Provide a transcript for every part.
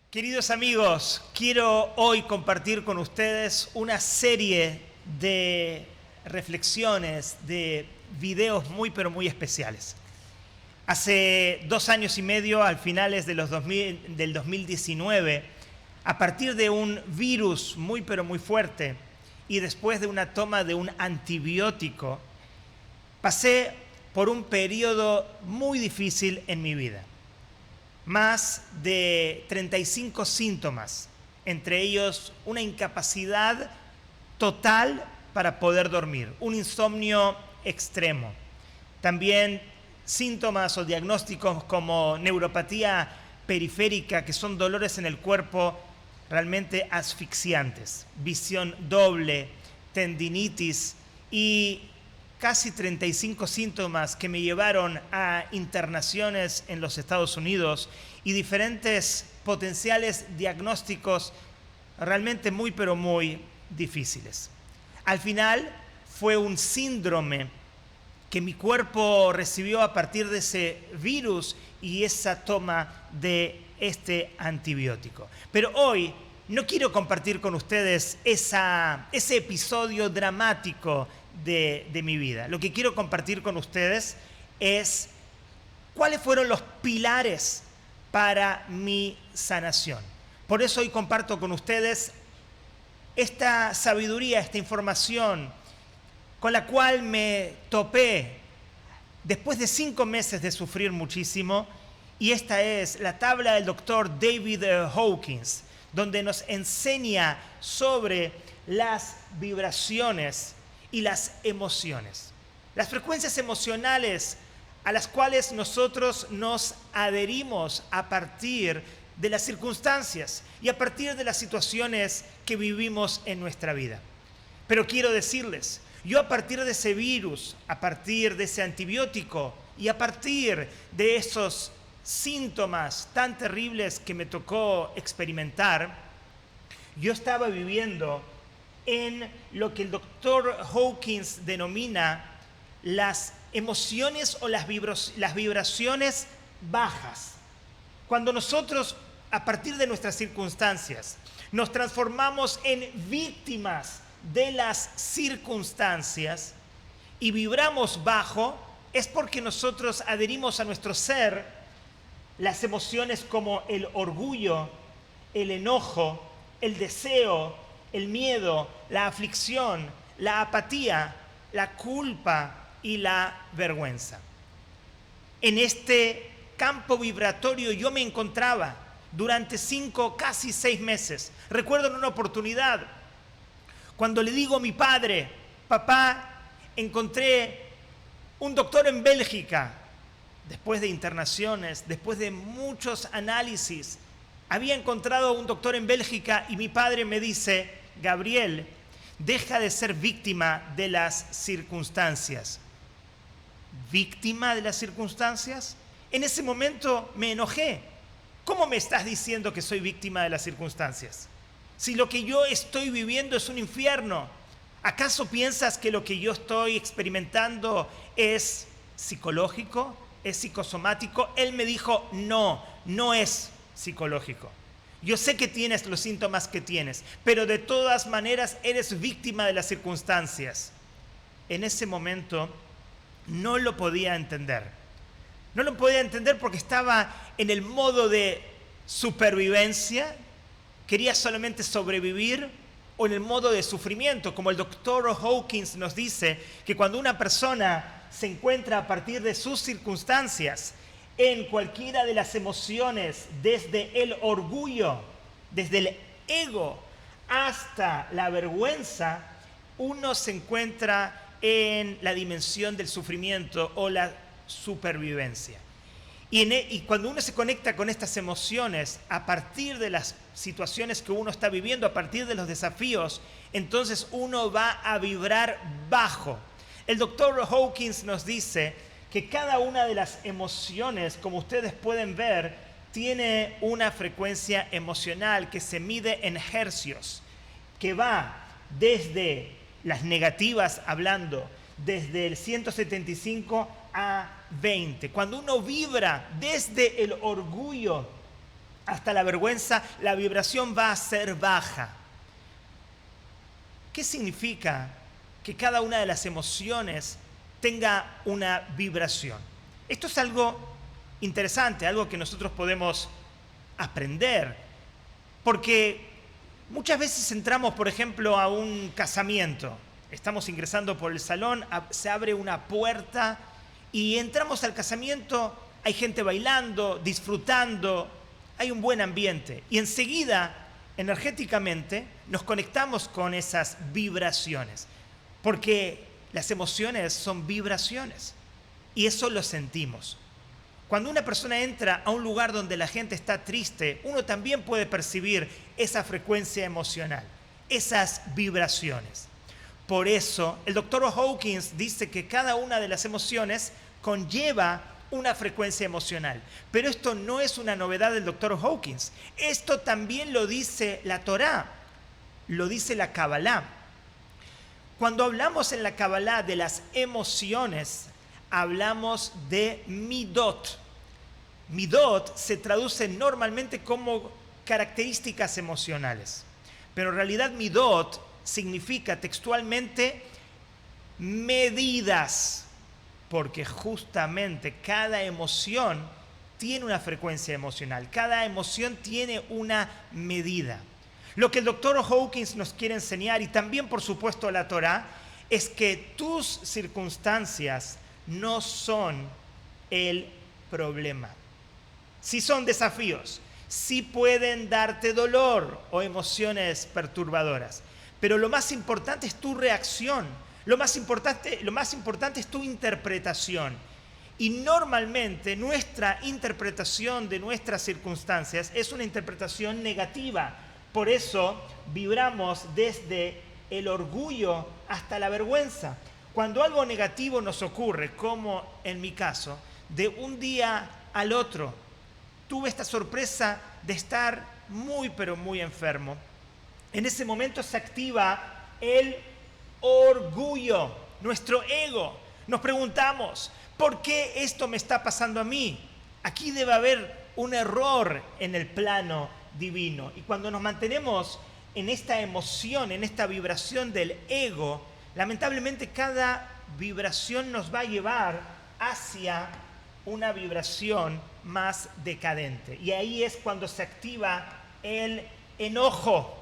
Queridos amigos, quiero hoy compartir con ustedes una serie de reflexiones, de videos muy pero muy especiales. Hace 2 años y medio, al finales de del 2019, a partir de un virus muy pero muy fuerte y después de una toma de un antibiótico, pasé por un periodo muy difícil en mi vida. Más de 35 síntomas, entre ellos una incapacidad total para poder dormir, un insomnio extremo. También síntomas o diagnósticos como neuropatía periférica, que son dolores en el cuerpo realmente asfixiantes, visión doble, tendinitis y casi 35 síntomas que me llevaron a internaciones en los Estados Unidos y diferentes potenciales diagnósticos realmente muy pero muy difíciles. Al final fue un síndrome que mi cuerpo recibió a partir de ese virus y esa toma de este antibiótico. Pero hoy no quiero compartir con ustedes ese episodio dramático de mi vida. Lo que quiero compartir con ustedes es cuáles fueron los pilares para mi sanación. Por eso hoy comparto con ustedes esta sabiduría, esta información con la cual me topé después de 5 meses de sufrir muchísimo, y esta es la tabla del doctor David Hawkins, donde nos enseña sobre las vibraciones y las emociones. Las frecuencias emocionales a las cuales nosotros nos adherimos a partir de las circunstancias y a partir de las situaciones que vivimos en nuestra vida. Pero quiero decirles, yo a partir de ese virus, a partir de ese antibiótico y a partir de esos síntomas tan terribles que me tocó experimentar, yo estaba viviendo en lo que el doctor Hawkins denomina las emociones o las vibraciones bajas. Cuando nosotros, a partir de nuestras circunstancias, nos transformamos en víctimas de las circunstancias y vibramos bajo, es porque nosotros adherimos a nuestro ser las emociones como el orgullo, el enojo, el deseo, el miedo, la aflicción, la apatía, la culpa y la vergüenza. En este campo vibratorio yo me encontraba durante 5, casi 6 meses. Recuerdo en una oportunidad cuando le digo a mi padre: papá, encontré un doctor en Bélgica. Después de internaciones, después de muchos análisis, había encontrado un doctor en Bélgica y mi padre me dice: Gabriel, deja de ser víctima de las circunstancias. ¿Víctima de las circunstancias? En ese momento me enojé. ¿Cómo me estás diciendo que soy víctima de las circunstancias? Si lo que yo estoy viviendo es un infierno, ¿acaso piensas que lo que yo estoy experimentando es psicológico? ¿Es psicosomático? Él me dijo: no, no es psicológico. Yo sé que tienes los síntomas que tienes, pero de todas maneras eres víctima de las circunstancias. En ese momento no lo podía entender. No lo podía entender porque estaba en el modo de supervivencia, quería solamente sobrevivir, o en el modo de sufrimiento, como el doctor Hawkins nos dice, que cuando una persona se encuentra a partir de sus circunstancias en cualquiera de las emociones, desde el orgullo, desde el ego hasta la vergüenza, uno se encuentra en la dimensión del sufrimiento o la supervivencia. Y cuando uno se conecta con estas emociones a partir de las situaciones que uno está viviendo, a partir de los desafíos, entonces uno va a vibrar bajo. El doctor Hawkins nos dice que cada una de las emociones, como ustedes pueden ver, tiene una frecuencia emocional que se mide en hercios, que va desde las negativas, hablando desde el 175 a 20. Cuando uno vibra desde el orgullo, hasta la vergüenza, la vibración va a ser baja. ¿Qué significa que cada una de las emociones tenga una vibración? Esto es algo interesante, algo que nosotros podemos aprender, porque muchas veces entramos, por ejemplo, a un casamiento. Estamos ingresando por el salón, se abre una puerta y entramos al casamiento, hay gente bailando, disfrutando, hay un buen ambiente. Y enseguida, energéticamente, nos conectamos con esas vibraciones, porque las emociones son vibraciones y eso lo sentimos. Cuando una persona entra a un lugar donde la gente está triste, uno también puede percibir esa frecuencia emocional, esas vibraciones. Por eso, el doctor Hawkins dice que cada una de las emociones conlleva una frecuencia emocional. Pero esto no es una novedad del doctor Hawkins. Esto también lo dice la Torá, lo dice la Kabbalah. Cuando hablamos en la Kabbalah de las emociones, hablamos de midot. Midot se traduce normalmente como características emocionales, pero en realidad midot significa textualmente medidas, porque justamente cada emoción tiene una frecuencia emocional, cada emoción tiene una medida. Lo que el doctor Hawkins nos quiere enseñar, y también por supuesto la Torá, es que tus circunstancias no son el problema. Sí son desafíos, sí pueden darte dolor o emociones perturbadoras, pero lo más importante es tu reacción, lo más importante es tu interpretación. Y normalmente nuestra interpretación de nuestras circunstancias es una interpretación negativa. Por eso vibramos desde el orgullo hasta la vergüenza. Cuando algo negativo nos ocurre, como en mi caso, de un día al otro, tuve esta sorpresa de estar muy, pero muy enfermo. En ese momento se activa el orgullo, nuestro ego. Nos preguntamos, ¿por qué esto me está pasando a mí? Aquí debe haber un error en el plano divino. Y cuando nos mantenemos en esta emoción, en esta vibración del ego, lamentablemente cada vibración nos va a llevar hacia una vibración más decadente. Y ahí es cuando se activa el enojo.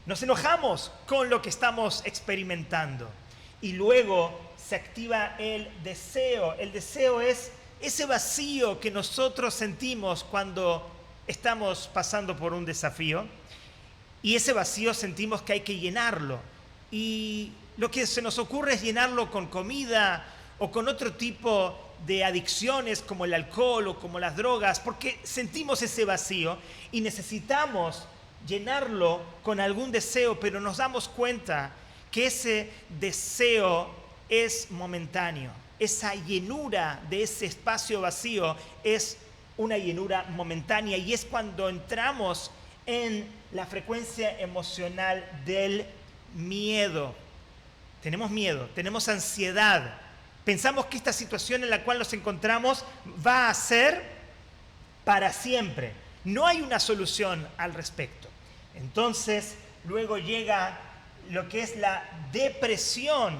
Nos enojamos con lo que estamos experimentando. Y luego se activa el deseo. El deseo es ese vacío que nosotros sentimos cuando estamos pasando por un desafío. Y ese vacío sentimos que hay que llenarlo. Y lo que se nos ocurre es llenarlo con comida o con otro tipo de adicciones como el alcohol o como las drogas, porque sentimos ese vacío y necesitamos llenarlo con algún deseo, pero nos damos cuenta que ese deseo es momentáneo. Esa llenura de ese espacio vacío es una llenura momentánea y es cuando entramos en la frecuencia emocional del miedo. Tenemos miedo, tenemos ansiedad. Pensamos que esta situación en la cual nos encontramos va a ser para siempre. No hay una solución al respecto. Entonces, luego llega lo que es la depresión,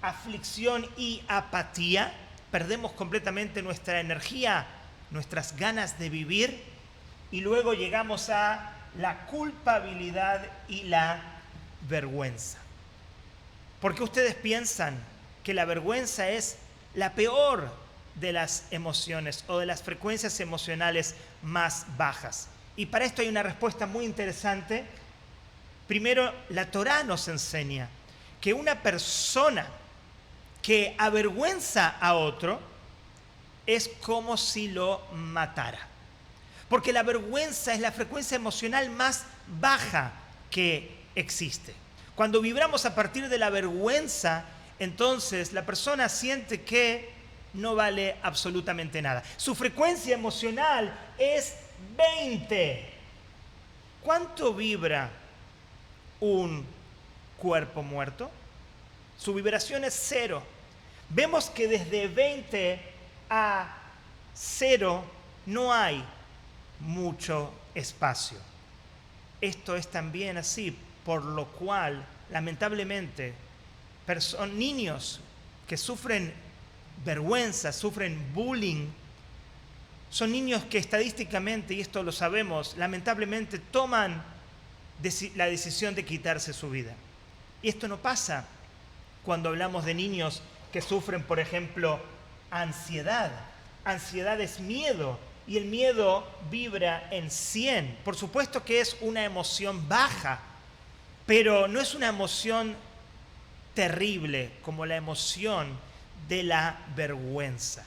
aflicción y apatía. Perdemos completamente nuestra energía, nuestras ganas de vivir. Y luego llegamos a la culpabilidad y la vergüenza. ¿Por qué ustedes piensan que la vergüenza es la peor de las emociones o de las frecuencias emocionales más bajas? Y para esto hay una respuesta muy interesante. Primero, la Torá nos enseña que una persona que avergüenza a otro es como si lo matara. Porque la vergüenza es la frecuencia emocional más baja que existe. Cuando vibramos a partir de la vergüenza, entonces la persona siente que no vale absolutamente nada. Su frecuencia emocional es 20. ¿Cuánto vibra un cuerpo muerto? Su vibración es 0. Vemos que desde 20 a 0 no hay mucho espacio. Esto es también así, por lo cual, lamentablemente, niños que sufren vergüenza, sufren bullying, son niños que estadísticamente, y esto lo sabemos, lamentablemente toman la decisión de quitarse su vida. Y esto no pasa cuando hablamos de niños que sufren, por ejemplo, ansiedad. Ansiedad es miedo, y el miedo vibra en 100. Por supuesto que es una emoción baja, pero no es una emoción terrible como la emoción de la vergüenza.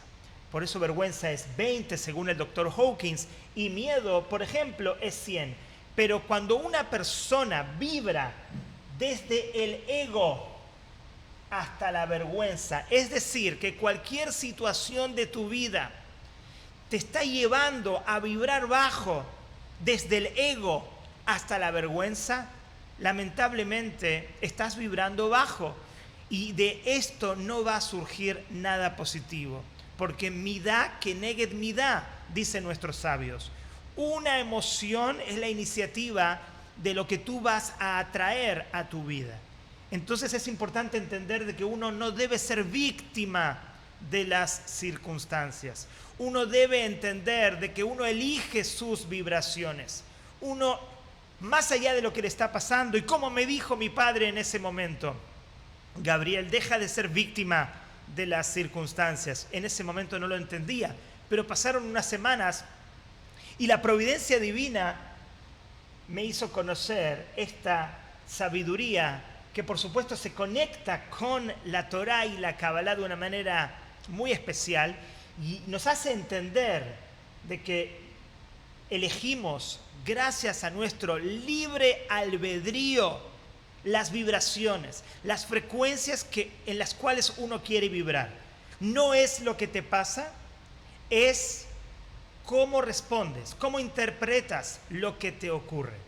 Por eso vergüenza es 20 según el Dr. Hawkins, y miedo, por ejemplo, es 100. Pero cuando una persona vibra desde el ego hasta la vergüenza, es decir, que cualquier situación de tu vida te está llevando a vibrar bajo desde el ego hasta la vergüenza, lamentablemente estás vibrando bajo, y de esto no va a surgir nada positivo, porque midá keneged midá, dicen nuestros sabios. Una emoción es la iniciativa de lo que tú vas a atraer a tu vida. Entonces es importante entender de que uno no debe ser víctima de las circunstancias. Uno debe entender de que uno elige sus vibraciones. Uno, más allá de lo que le está pasando, y como me dijo mi padre en ese momento, Gabriel, deja de ser víctima de las circunstancias. En ese momento no lo entendía, pero pasaron unas semanas y la providencia divina me hizo conocer esta sabiduría que por supuesto se conecta con la Torá y la Kabbalah de una manera muy especial, y nos hace entender de que elegimos, gracias a nuestro libre albedrío, las vibraciones, las frecuencias en las cuales uno quiere vibrar. No es lo que te pasa, es cómo respondes, cómo interpretas lo que te ocurre.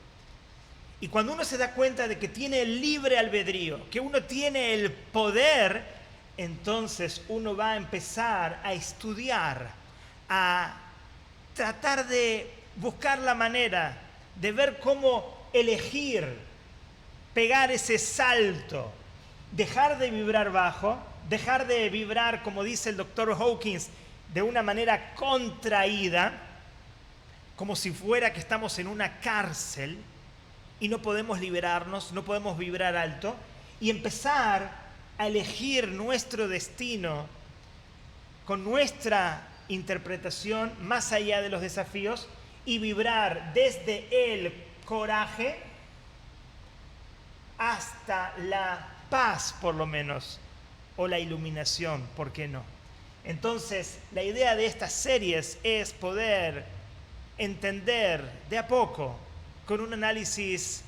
Y cuando uno se da cuenta de que tiene el libre albedrío, que uno tiene el poder, entonces uno va a empezar a estudiar, a tratar de buscar la manera de ver cómo elegir, pegar ese salto, dejar de vibrar bajo, dejar de vibrar, como dice el Dr. Hawkins, de una manera contraída, como si fuera que estamos en una cárcel y no podemos liberarnos, no podemos vibrar alto, y empezar a elegir nuestro destino con nuestra interpretación más allá de los desafíos, y vibrar desde el coraje hasta la paz, por lo menos, o la iluminación, ¿por qué no? Entonces, la idea de estas series es poder entender de a poco, con un análisis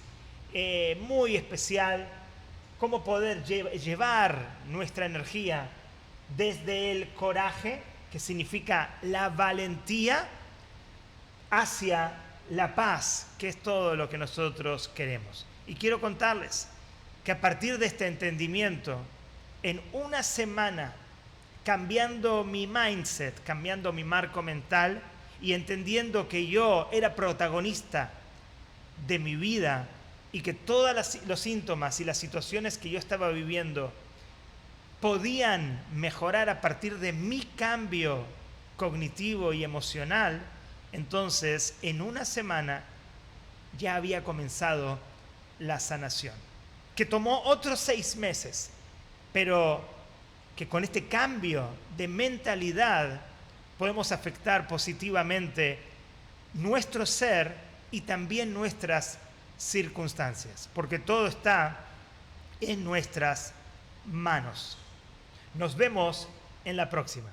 muy especial, cómo poder llevar nuestra energía desde el coraje, que significa la valentía, hacia la paz, que es todo lo que nosotros queremos. Y quiero contarles que a partir de este entendimiento, en una semana, cambiando mi mindset, cambiando mi marco mental y entendiendo que yo era protagonista de mi vida y que todos los síntomas y las situaciones que yo estaba viviendo podían mejorar a partir de mi cambio cognitivo y emocional, entonces en una semana ya había comenzado la sanación, que tomó otros 6 meses, pero que con este cambio de mentalidad podemos afectar positivamente nuestro ser y también nuestras circunstancias, porque todo está en nuestras manos. Nos vemos en la próxima.